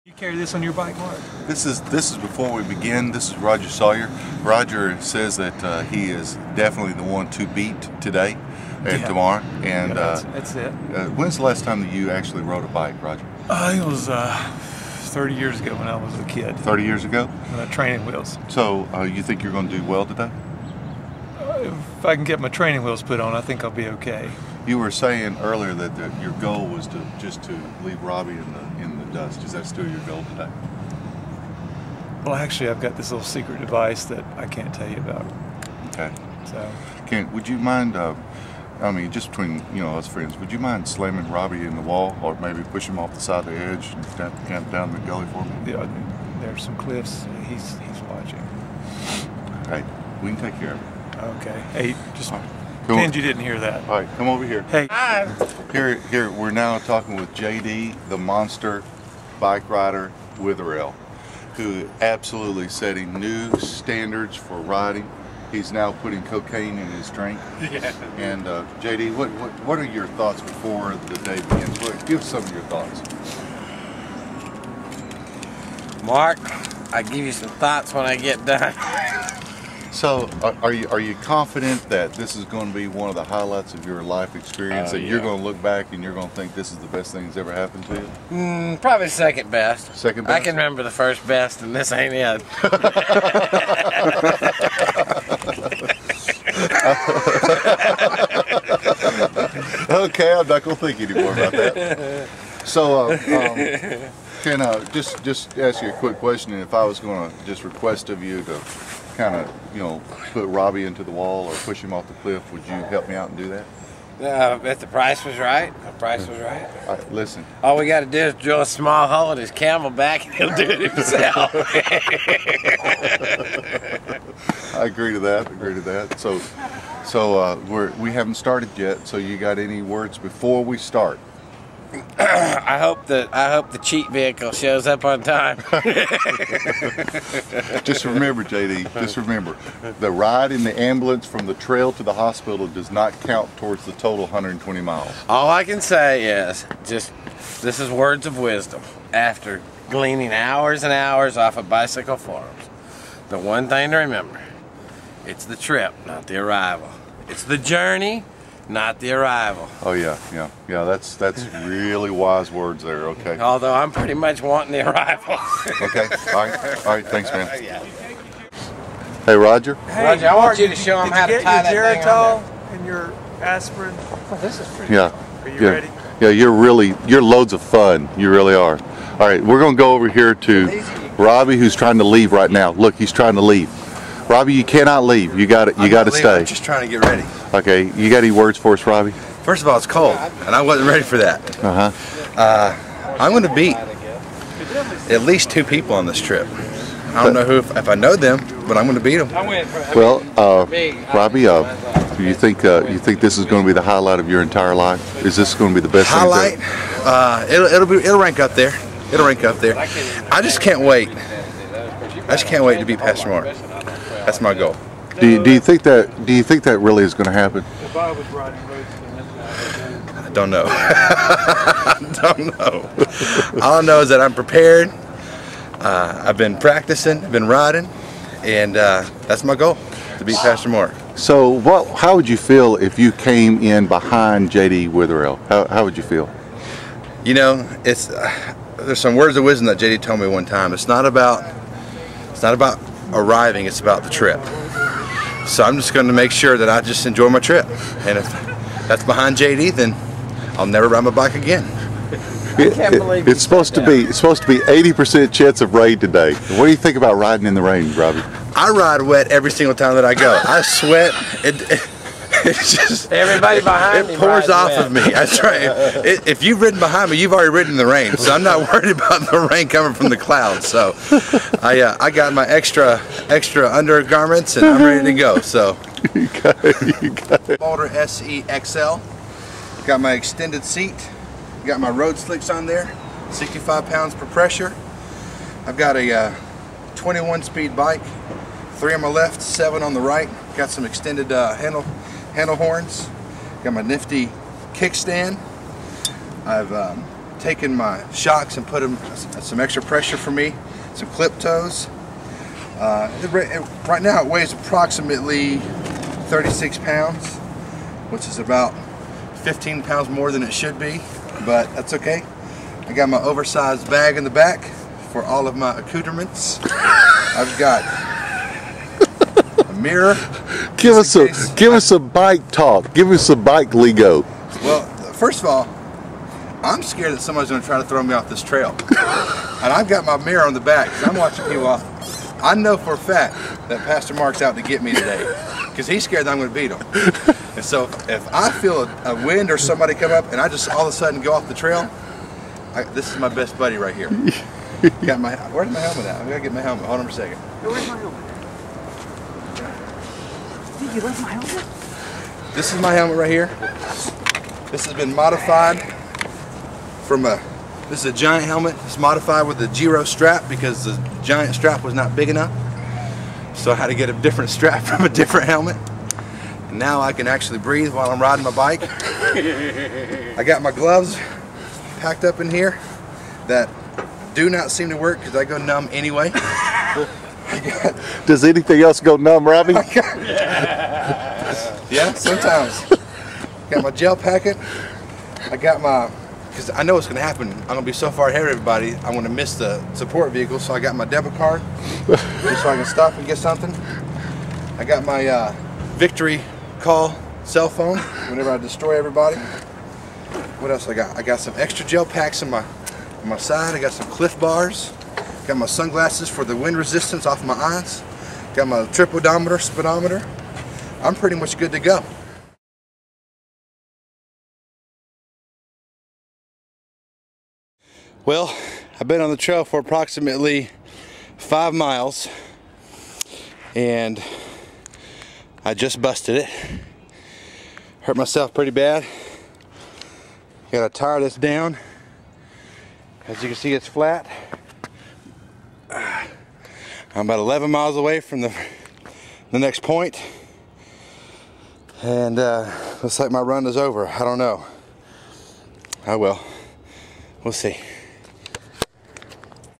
You carry this on your bike, Mark? This is before we begin. This is Roger Sawyer. Roger says that he is definitely the one to beat today and tomorrow. And that's it. When's the last time that you actually rode a bike, Roger? I think it was 30 years ago when I was a kid. 30 years ago? Training wheels. So you think you're going to do well today? If I can get my training wheels put on, I think I'll be okay. You were saying earlier that your goal was to leave Robbie in the dust. Is that still your goal today? Well, actually, I've got this little secret device that I can't tell you about. Okay. So. Would you mind? I mean, just between us friends, would you mind slamming Robbie in the wall, or maybe push him off the side of the edge and down the gully for me? Yeah, there's some cliffs. He's watching. Hey, we can take care of it. Okay. Hey, just pretend you didn't hear that. All right, come over here. Hey. Hi. Here, we're now talking with JD, the monster bike rider Witherell, who absolutely setting new standards for riding. He's now putting cocaine in his drink. Yeah. And JD, what are your thoughts before the day begins? Give us some of your thoughts. Mark, I give you some thoughts when I get done. So, are you confident that this is going to be one of the highlights of your life experience? That you're going to look back and you're going to think this is the best thing that's ever happened to you? Probably second best. Second best? I can remember the first best, and this ain't it. Okay, I'm not going to think anymore about that. So, can I just ask you a quick question? If I was going to just request of you to kind of, put Robbie into the wall or push him off the cliff, would you help me out and do that? If the price was right, the price was right. Listen. All we got to do is drill a small hole in his camelback, and he'll do it himself. I agree to that. So we haven't started yet. So you got any words before we start? I hope the cheat vehicle shows up on time. Just remember, JD, just remember, the ride in the ambulance from the trail to the hospital does not count towards the total 120 miles. All I can say is, this is words of wisdom. After gleaning hours and hours off of bicycle forums, the one thing to remember, it's the trip, not the arrival. It's the journey, not the arrival. Oh yeah. That's really wise words there. Okay. Although I'm pretty much wanting the arrival. Okay. All right. Thanks, man. Yeah. Hey, Roger. Hey, Roger, I want you to show him how to tie that thing on Geritol and your aspirin. Oh, this is pretty. Yeah. Are you ready? Yeah, you're loads of fun. You really are. All right, we're gonna go over here to Robbie, who's trying to leave right now. Look, he's trying to leave. Robbie, you cannot leave. You got to stay. I'm just trying to get ready. Okay, you got any words for us, Robbie? First of all, it's cold, and I wasn't ready for that. I'm going to beat at least 2 people on this trip. I don't know if I know them, but I'm going to beat them. Well, Robbie, do you think this is going to be the highlight of your entire life? Is this going to be the best highlight? It'll rank up there. It'll rank up there. I just can't wait. I just can't wait to beat Pastor Mark. That's my goal. Do you think that really is going to happen? If I was riding roads, I don't know. I don't know. All I know is that I'm prepared. I've been practicing, I've been riding, and that's my goal, to beat Pastor Mark. So how would you feel if you came in behind JD Witherell? How would you feel? There's some words of wisdom that JD told me one time. It's not about arriving, it's about the trip. So I'm just going to make sure that I just enjoy my trip, and if that's behind JD, then I'll never ride my bike again. I can't believe it's supposed to be 80% chance of rain today. What do you think about riding in the rain, Robbie? I ride wet every single time that I go. I sweat. It's just everybody behind me. It pours off of me. I try. If you've ridden behind me, you've already ridden in the rain, so I'm not worried about the rain coming from the clouds. So I got my extra undergarments, and I'm ready to go. So you got it. Boulder SE XL. Got my extended seat. Got my road slicks on there. 65 pounds per pressure. I've got a 21 speed bike. 3 on my left, 7 on the right. Got some extended handle horns. Got my nifty kickstand. I've taken my shocks and put them some extra pressure for me, some clip toes. Right now it weighs approximately 36 pounds, which is about 15 pounds more than it should be, but that's okay. I got my oversized bag in the back for all of my accoutrements. I've got a mirror. Give us some bike talk. Give us some bike lingo. Well, first of all, I'm scared that somebody's going to try to throw me off this trail. And I've got my mirror on the back because I'm watching people off. I know for a fact that Pastor Mark's out to get me today because he's scared that I'm going to beat him. And so if I feel a wind or somebody come up and I just all of a sudden go off the trail, this is my best buddy right here. Got my, where's my helmet at? I gotta get my helmet. Hold on for a second. Where's my helmet? Did you left my helmet? This is my helmet right here. This has been modified from this is a giant helmet. It's modified with a Giro strap because the giant strap was not big enough. So I had to get a different strap from a different helmet. And now I can actually breathe while I'm riding my bike. I got my gloves packed up in here that do not seem to work because I go numb anyway. Does anything else go numb, Robbie? Yeah, sometimes. Got my gel packet. I got my, because I know what's going to happen. I'm going to be so far ahead of everybody, I'm going to miss the support vehicle, so I got my debit card just so I can stop and get something. I got my victory call cell phone whenever I destroy everybody. What else I got? I got some extra gel packs on my side. I got some Cliff bars. Got my sunglasses for the wind resistance off my eyes. Got my trip odometer, speedometer. I'm pretty much good to go. Well, I've been on the trail for approximately 5 miles and I just busted it. Hurt myself pretty bad. Got a tire that's down. As you can see, it's flat. I'm about 11 miles away from the next point. And looks like my run is over. I don't know. I will. We'll see.